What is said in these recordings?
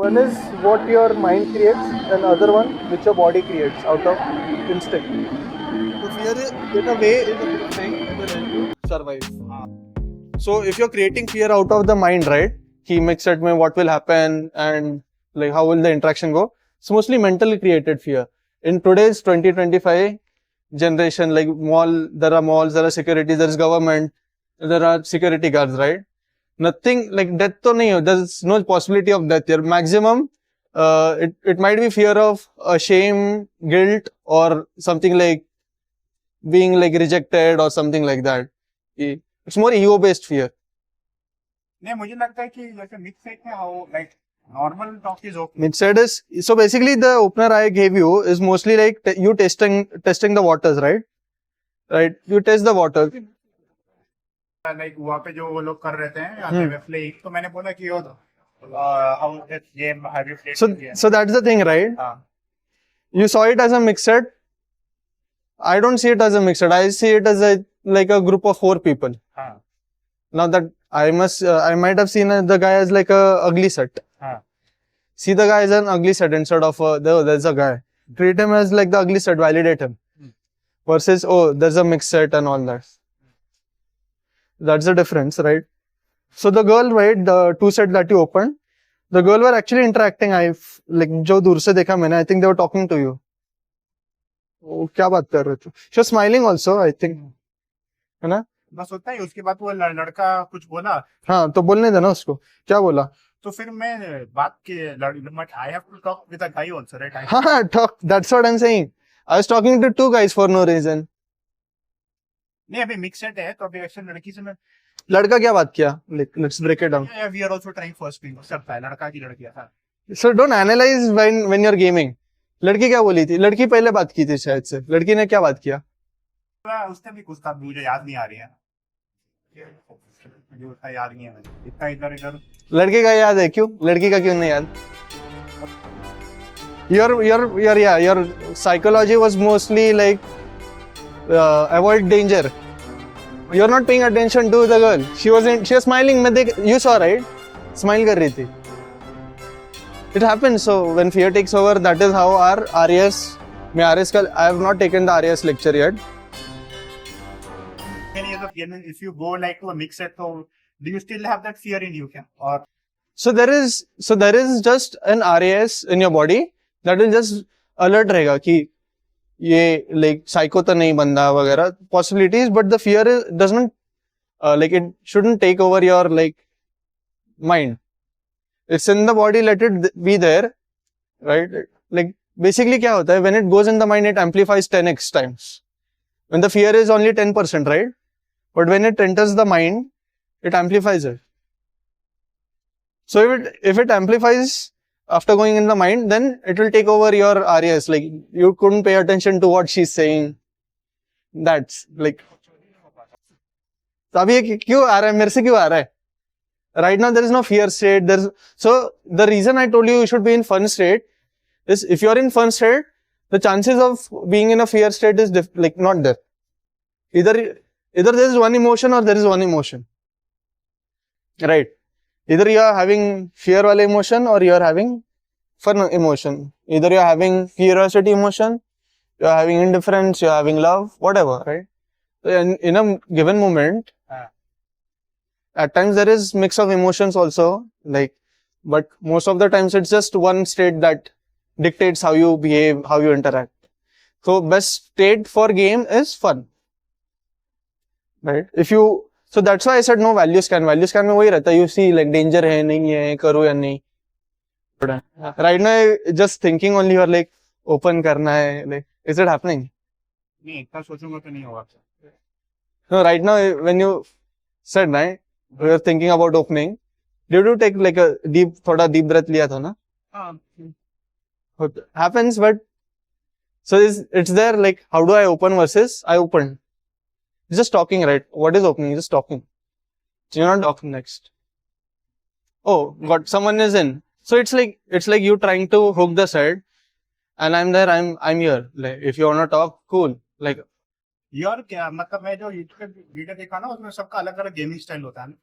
One is what your mind creates, and other one which your body creates out of instinct. So fear, in a way, is a good thing. It will help you survive. So if you're creating fear out of the mind, right? He makes it me what will happen and like how will the interaction go. It's mostly mentally created fear. In today's 2025 generation, like there are malls, there are security, there is government, there are security guards, right? Nothing like death to nahi ho. There's no possibility of death here. Maximum, it might be fear of shame, guilt, or something like being like rejected or something like that. It's more ego-based fear. नहीं मुझे लगता है कि जैसे mix set में how like normal talk is okay Mixed is so basically the opener I gave you is mostly like you testing the waters, right? Right? You test the water. Like वहाँ पे जो वो लोग कर रहे थे आते हुए प्लेइंग तो मैंने बोला कि how this game have you played So that's the thing, right? You saw it as a mixed set. I don't see it as a mixed set. I see it as like a group of 4 people. Now that I might have seen the guy as like a ugly set. See the guy as an ugly set instead of there's a guy. Treat him as like the ugly set, validate him. Versus, oh, there's a mixed set and all that. That's the difference, right? So the girl, right, the 2 set that you opened, the girl were actually interacting. Like जो दूर से देखा मैंने, I think they were talking to you. Oh, क्या बात कर रहे थे? She was smiling also, I think. है ना? बस होता है उसके बाद वो लड़का कुछ बोला हाँ तो बोलने देना उसको क्या बोला तो फिर मैं बात के but I have to talk with a guy also right हाँ talk, that's what I'm saying. I was talking to 2 guys for no reason. नहीं अभी मिक्स सेट है तो अभी एक्शन लड़की से मैं लड़का क्या बात किया? Let's break it down. We are also trying first thing सब है लड़का की लड़की था So don't analyze when you're gaming. लड़की क्या बोली थी? लड़की पहले बात की थी शायद से. लड़की ने क्या बात किया? उसने भी कुछ था मुझे याद नहीं आ रही है याद नहीं है इतना इधर इधर लड़के का याद है क्यों? लड़की का क्यों नहीं याद? Your psychology was mostly like avoid danger. You're not paying attention to the girl. She was smiling. You saw, right? Smile कर रही थी. It happens. So when fear takes over, that is how our RAS. I have not taken the RAS lecture yet. If you go like to a mix set, so do you still have that fear in you? Or so there is just an RAS in your body that will just alert रहेगा कि ये like psycho तो नहीं बंदा वगैरह possibilities, but the fear doesn't like it shouldn't take over your like mind. It's in the body, let it be there, right? Like basically क्या होता है when it goes in the mind, it amplifies 10x times. When the fear is only 10%, right? But when it enters the mind, it amplifies it. So if it amplifies after going in the mind, then it will take over your RAS. Like you couldn't pay attention to what she's saying. That's like. अभी ये क्यों आ रहा है? मेरे से क्यों आ रहा है? Right now there is no fear state. So the reason I told you should be in fun state is if you're in fun state, the chances of being in a fear state is like not there. Either there is one emotion or there is one emotion. Right. Either you are having fear wale emotion or you are having fun emotion. Either you are having curiosity emotion, you are having indifference, you are having love, whatever, right? So in a given moment, at times there is mix of emotions also, like, but most of the times it's just one state that dictates how you behave, how you interact. So best state for game is fun. Right? So that's why I said no value scan. Value scan में वही रहता है. You see like danger है, नहीं है, करो या नहीं. Right now, just thinking only you're like open करना है. Like, is it happening? नहीं इतना सोचूंगा तो नहीं होगा. No, right now when you said right, we are thinking about opening. Did you take like a थोड़ा deep breath लिया था ना? What happens, but so it's there like how do I open versus I open. Just talking, right? What is opening? Just talking. You're not talking next. Oh, God, someone is in. So it's like you trying to hook the set, and I'm there. I'm here. Like if you wanna talk, cool. Like your क्या मतलब मैं जो YouTube पे video देखा ना उसमें सबका अलग अलग गेमिंग स्टाइल होता है.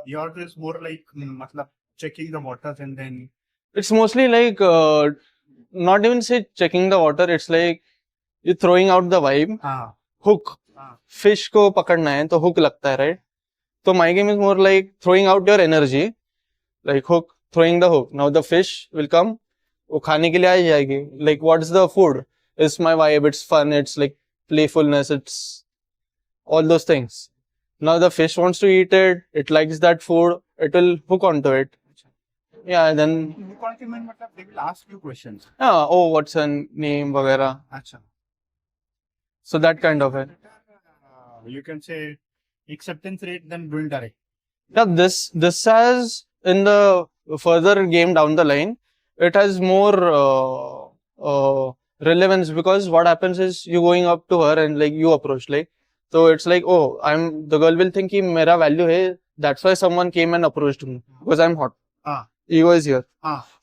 योर इज मोर लाइक मतलब checking the waters and then It's mostly like not even say checking the water. It's like you're throwing out the vibe. Hook. Fish को पकड़ना है तो hook लगता है, right? So my game is more like throwing out your energy, like hook, throwing the hook. Now the fish will come, वो खाने के लिए आ जाएगी. Like what's the food? It's my vibe. It's fun. It's like playfulness. It's all those things. Now the fish wants to eat it. It likes that food. It will hook onto it. Yeah, then they will ask you questions. oh, what's her name, वगैरह. अच्छा. So that kind of it. You can say acceptance rate then build direct. Yeah, this has in the further game down the line, it has more relevance because what happens is you going up to her and like you approach like, so it's like, oh, the girl will think कि मेरा value है, that's why someone came and approached me because I'm hot. Ego is here.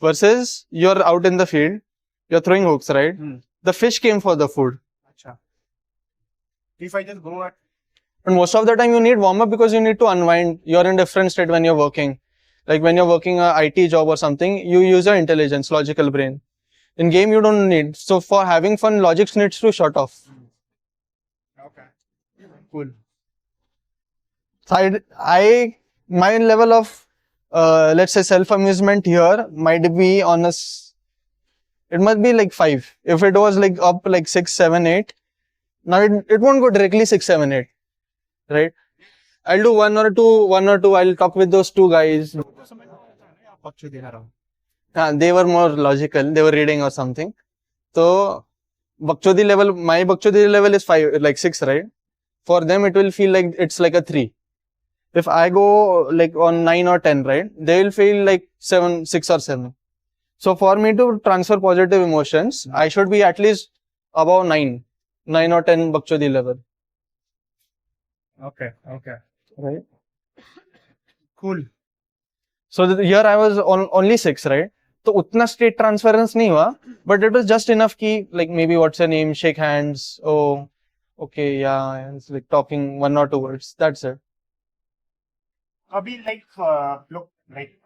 Versus you're out in the field, you're throwing hooks, right? The fish came for the food. Achha. If I just go at... And most of the time you need warm up because you need to unwind. You're in different state when you're working. Like when you're working a IT job or something, you use your intelligence, logical brain. In game you don't need. So for having fun, logic needs to shut off. Okay. Cool. So my level of let's say self-amusement here might be on it must be like 5. If it was like up like 6, 7, 8, now it won't go directly 6, 7, 8, right? I'll do one or two, I'll talk with those 2 guys. They were more logical, they were reading or something. So, Bakchodi level, my Bakchodi level is 5, like 6, right? For them, it will feel like it's like a 3. If I go like on 9 or 10, right, they will feel like 7, 6 or 7. So for me to transfer positive emotions, I should be at least above 9 or 10 Bakchodi level. Okay. Right. Cool. So here I was on only 6, right? So utna state transference nahi hua, but it was just enough ki like maybe what's your name, shake hands, oh, okay, yeah, it's like talking 1 or 2 words. That's it. अभी look like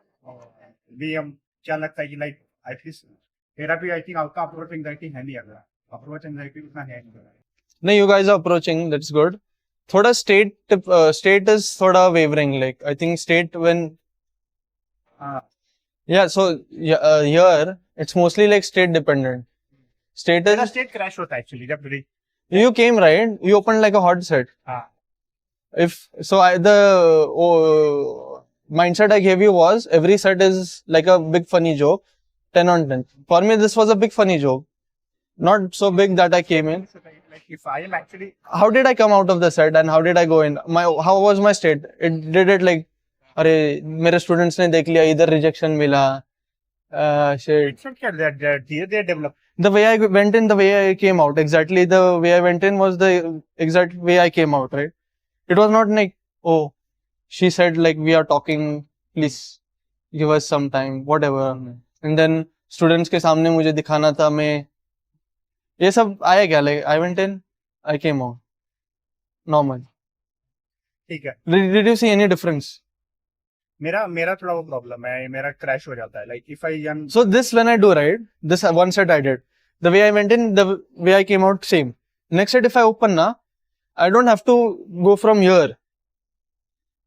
भी हम क्या लगता है कि like at least therapy I think आपका approach anxiety है नहीं अगर approach anxiety उतना है नहीं. You guys are approaching, that's good. Thoda state is thoda wavering, like I think state when yeah, so here it's mostly like state dependent. State is state crash hota actually जब you came, right? You opened like a hot set. If so, the mindset I gave you was every set is like a big funny joke, 10 on 10. For me, this was a big funny joke, not so big that I came in. Like if I am actually, how did I come out of the set and how did I go in? How was my state? Did it like, अरे मेरे students ने देख लिया इधर rejection मिला. Shit. It's not that they develop. The way I went in, the way I came out, exactly the way I went in was the exact way I came out, right? It was not like, oh, she said like we are talking, please give us some time, whatever. And then students के सामने मुझे दिखाना था मैं ये सब आया क्या, like I went in, I came out, normal. ठीक है. Did you see any difference? मेरा थोड़ा वो प्रॉब्लम है, मेरा क्रैश हो जाता है. Like if I so this when I do, right, this one set I did, the way I went in, the way I came out, same. Next set if I open na, I don't have to go from here.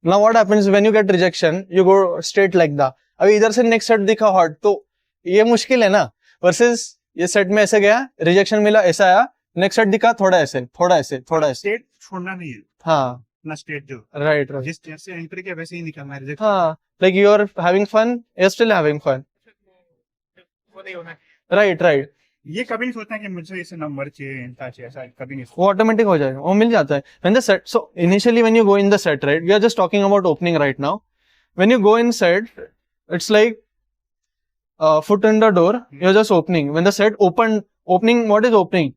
Now what happens when you get rejection, you go straight like that. अभी इधर से next set दिखा hot, तो ये मुश्किल है ना. Versus ये set में ऐसे गया, rejection मिला, ऐसा आया, next set दिखा थोड़ा ऐसे. State छोड़ना नहीं है. हाँ. ना state जो. Right. जिस जैसे entry के वैसे ही निकलना है. हाँ. Like you are having fun, you're still having fun. Right. ये कभी नहीं सोचना कि मुझे इसे नंबर चाहिए, ऐसा कभी नहीं. वो ऑटोमेटिक हो जाएगा, वो मिल जाता है. When the set, so initially when you go in the set, right, we are just talking about opening right now. When you go in set, it's like foot in the door, you're just opening. When the set opening, what is opening?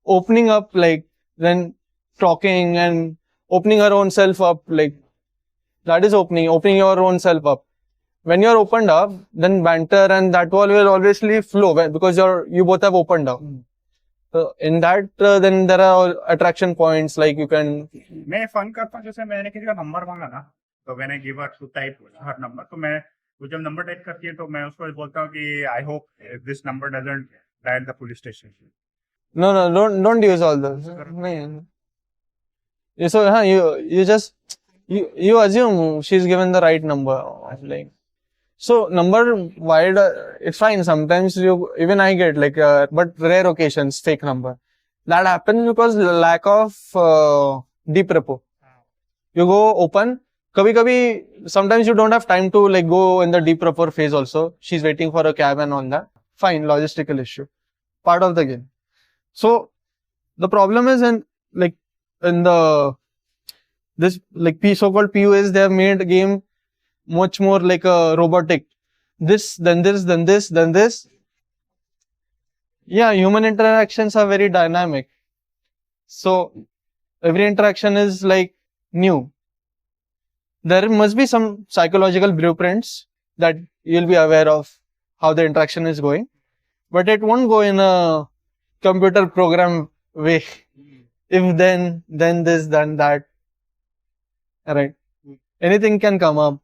Opening up, like then talking and opening our own self up, like that is opening your own self up. When you're opened up, then banter and that all will obviously flow because you both have opened up. So in that, then there are attraction points like you can. मैं fun करता हूँ, जैसे मैंने किसी का number मांगा ना, तो मैंने give a to type her number, तो मैं वो जब नंबर टाइप करती है तो मैं उसको बोलता हूँ कि I hope this number doesn't dial the police station. No, don't use all those. No. So you just you assume she's given the right number. Like, so number wide, it's fine. Sometimes even I get like, but rare occasions fake number. That happens because lack of deep repo. You go open. Sometimes you don't have time to like go in the deep repo phase also. She's waiting for a cab and all that. Fine, logistical issue. Part of the game. So the problem is in the this like so-called PUAs, they have made a game much more like a robotic. This, then this, then this, then this. Yeah, human interactions are very dynamic. So every interaction is like new. There must be some psychological blueprints that you'll be aware of how the interaction is going, but it won't go in a computer program way. If then this, then that. Right. Anything can come up.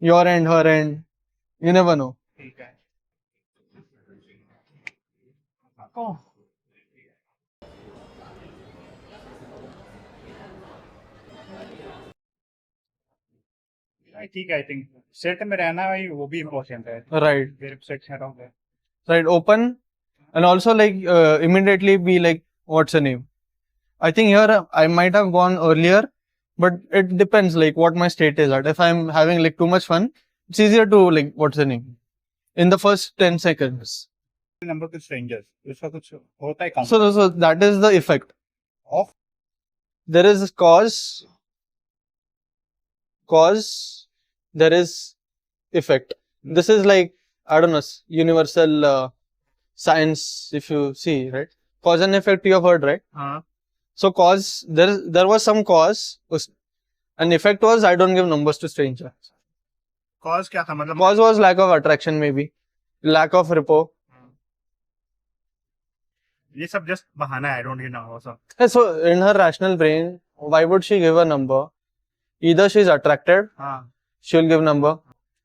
Your end, her end. You never know. ठीक है. Oh. ठीक है. I think set में रहना भाई वो भी important है. Right. फिर सेट है रहूंगा. Right. Open and also like immediately be like, what's your name? I think here I might have gone earlier, but it depends like what my state is at. If I'm having like too much fun, it's easier to like, what's your name? In the first 10 seconds. Number two strangers उसका कुछ होता है. So that is the effect. Of There is cause, there is effect. This is like, I don't know, universal science, if you see, right? Cause and effect you have heard, right? हाँ. So cause, there was some cause, and effect was I don't give numbers to strangers. Cause क्या था मतलब? Cause was lack of attraction, maybe. Lack of repo. ये सब just बहाना है. I don't know वो सब. So in her rational brain, why would she give a number? Either she's attracted, हाँ. she'll give number.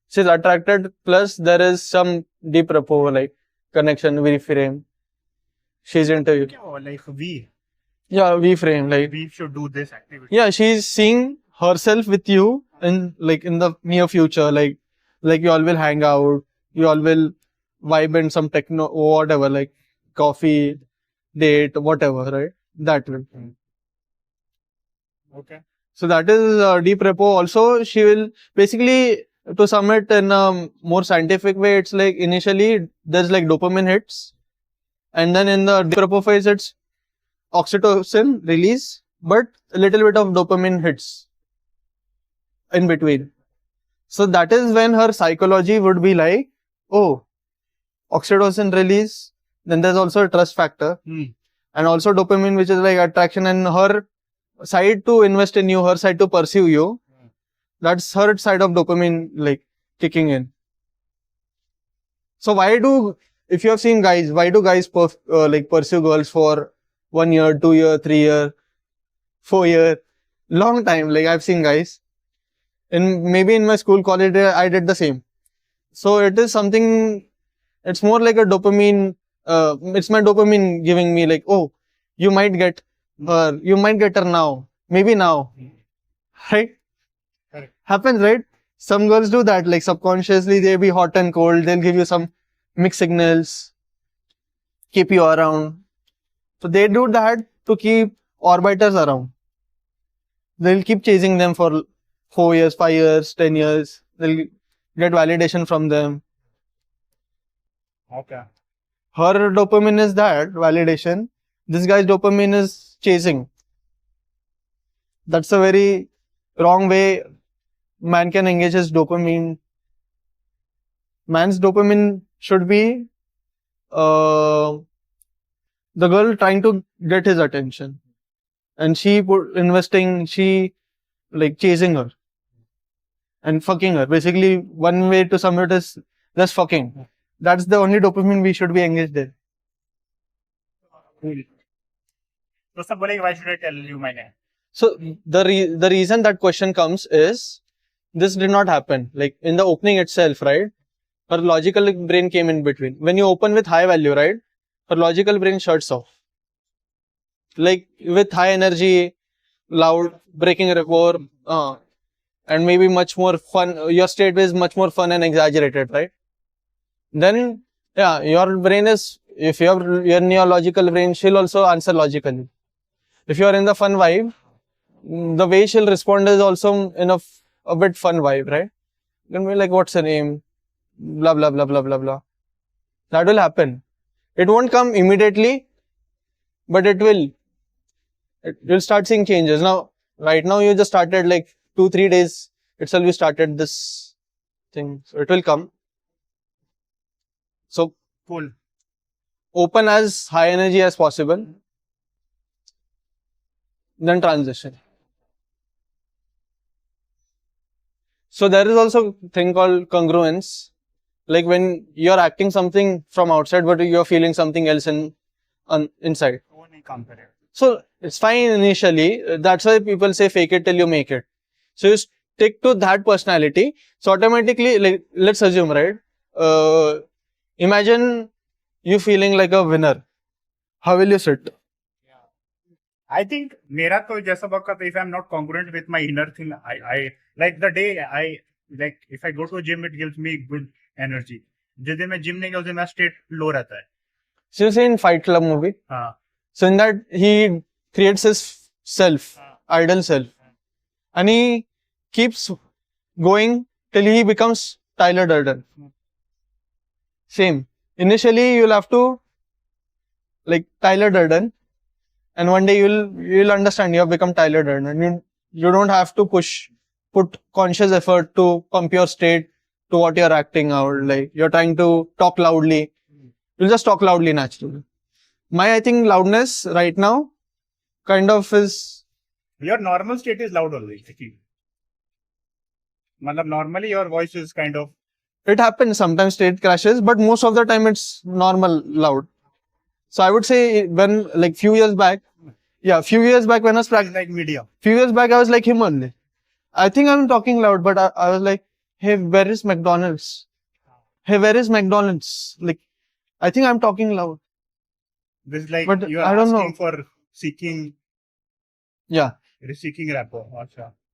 She's attracted plus there is some deep rapport, like connection, we frame. She's into you. Like we Yeah, frame, like. we should do this activity. Yeah, she's seeing herself with you in like in the near future, like you all will hang out, you all will vibe in some techno or whatever, like coffee, date, whatever, right? That will. Okay. So that is deep repo. Also, she will basically, to sum it in a more scientific way, it's like initially there's like dopamine hits, and then in the deep repo phase it's oxytocin release, but a little bit of dopamine hits in between. So that is when her psychology would be like, oh, oxytocin release, then there's also a trust factor, and also dopamine, which is like attraction, and her side to invest in you, her side to pursue you. That's her side of dopamine like kicking in. So if you have seen guys, why do guys like pursue girls for 1 year, 2 year, 3 year, 4 year, long time? Like I've seen guys, maybe in my school, college, I did the same. So it is something, it's more like a dopamine, it's my dopamine giving me like, oh, you might get her now, maybe now, right? Correct. Happens, right? Some girls do that, like subconsciously they'll be hot and cold, they'll give you some mixed signals, keep you around. So they do that to keep orbiters around. They'll keep chasing them for 4 years, 5 years, 10 years. They'll get validation from them. Okay. Her dopamine is that validation. This guy's dopamine is chasing. That's a very wrong way man can engage his dopamine. Man's dopamine should be the girl trying to get his attention, and she like chasing her and fucking her. Basically, one way to sum it is just fucking. That's the only dopamine we should be engaged in. तो सब बोलेंगे why should I tell you my name? So the reason that question comes is this did not happen. Like in the opening itself, right? Her logical brain came in between. When you open with high value, right? Her logical brain shuts off. Like with high energy, loud, breaking rapport, and maybe much more fun. Your state is much more fun and exaggerated, right? Then, yeah, your brain is, if you're in your logical brain, she'll also answer logically. If you're in the fun vibe, the way she'll respond is also in a bit fun vibe, right? Then be like, what's her name? Blah, blah, blah, blah, blah, blah. That will happen. It won't come immediately, but it will. You'll start seeing changes. Now, right now, you just started like 2-3 days itself, you started this thing. So it will come. So, Cool. open as high energy as possible. Then transition. So there is also a thing called congruence. Like when you're acting something from outside, but you're feeling something else inside. So it's fine initially. That's why people say fake it till you make it. So you stick to that personality. So automatically, like, let's assume, right? Imagine you feeling like a winner. How will you sit? I think मेरा तो जैसा बक्का if I'm not congruent with my inner thing, I like the day I like if I go to a gym, it gives me good energy. जिस दिन मैं gym नहीं गया उस दिन मेरा state low रहता है. So you see in Fight Club movie. हाँ. So in that he creates his self, idol self, and he keeps going till he becomes Tyler Durden. Same. Initially you'll have to like Tyler Durden. And one day you'll understand you have become Tyler Durden. You don't have to put conscious effort to pump your state to what you're acting out. Like you're trying to talk loudly. You'll just talk loudly naturally. I think loudness right now kind of is. Your normal state is loud always. Normally your voice is kind of. It happens sometimes state crashes, but most of the time it's normal loud. So I would say when like few years back when I was practicing like media. Few years back I was like him only. I think I'm talking loud, but I was like, hey, where is McDonald's? Hey, where is McDonald's? Like, I think I'm talking loud. This is like but you are I don't asking know. for seeking. Yeah. You're seeking rapport.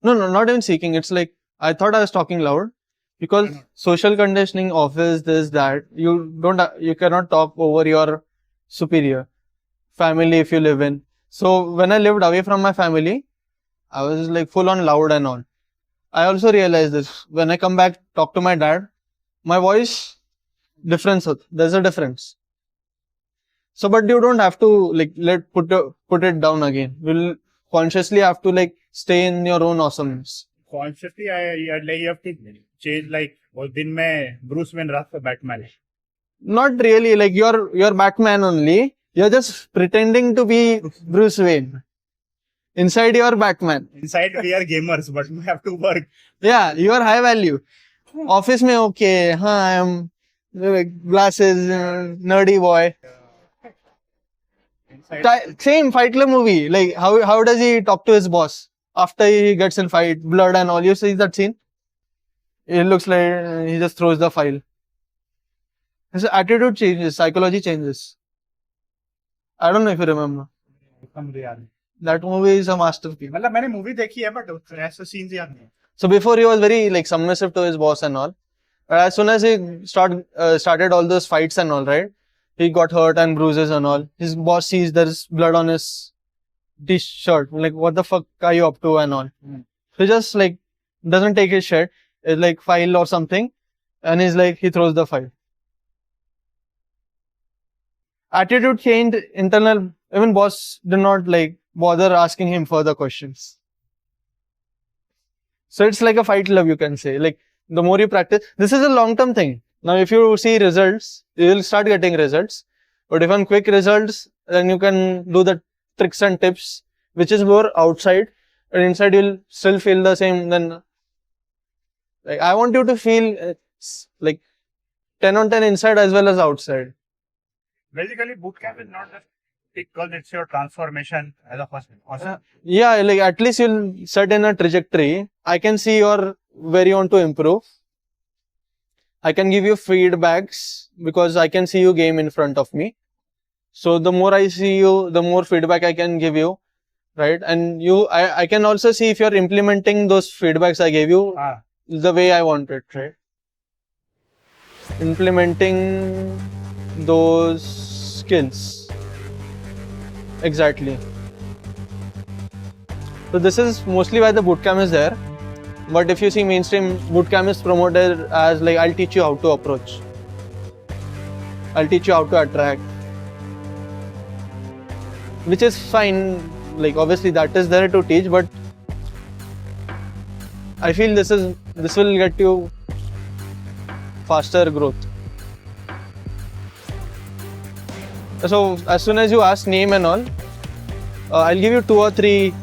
No, not even seeking. It's like I thought I was talking loud because social conditioning, office, this, that. You cannot talk over your superior family if you live in. So when I lived away from my family, I was like full on loud and all. I also realized this. When I come back, talk to my dad, my voice difference. There's a difference. So, but you don't have to like put it down again. You'll consciously have to like stay in your own awesomeness. Consciously, you have to change like दिन में Bruce Wayne रात को Batman. Not really, like you're Batman only. You're just pretending to be Bruce Wayne. Inside you're Batman. Inside we are gamers, but we have to work. Yeah, you are high value. Office mein okay, I'm glasses, nerdy boy. Same Fight Club movie. Like how does he talk to his boss after he gets in fight, blood and all? You see that scene? It looks like he just throws the file. His attitude changes, psychology changes. I don't know if you remember. That movie is a masterpiece. मतलब मैंने movie देखी है, but ऐसे scenes याद नहीं. So before he was very like submissive to his boss and all. But as soon as he started all those fights and all, right? He got hurt and bruises and all. His boss sees there's blood on his t-shirt. Like, what the fuck are you up to and all? So he just like doesn't take his shit. It's like file or something. And he's like, he throws the file. Attitude changed, internal, even boss did not like bother asking him further questions. So it's like a fight club, you can say. Like the more you practice, this is a long-term thing. Now, if you see results, you will start getting results. But if on quick results, then you can do the tricks and tips, which is more outside. And inside, you'll still feel the same. Then, like I want you to feel like 10 on 10 inside as well as outside. Basically, bootcamp is not just because it's your transformation as a person. Yeah, like at least you'll set in a trajectory. I can see your where you want to improve. I can give you feedbacks because I can see you game in front of me. So the more I see you, the more feedback I can give you, right? And I can also see if you're implementing those feedbacks I gave you the way I want it, right? Implementing those skills. Exactly. So this is mostly why the bootcamp is there. But if you see mainstream, bootcamp is promoted as like, I'll teach you how to approach. I'll teach you how to attract. Which is fine, like obviously that is there to teach, but I feel this will get you faster growth. So as soon as you ask name and all, I'll give you 2 or 3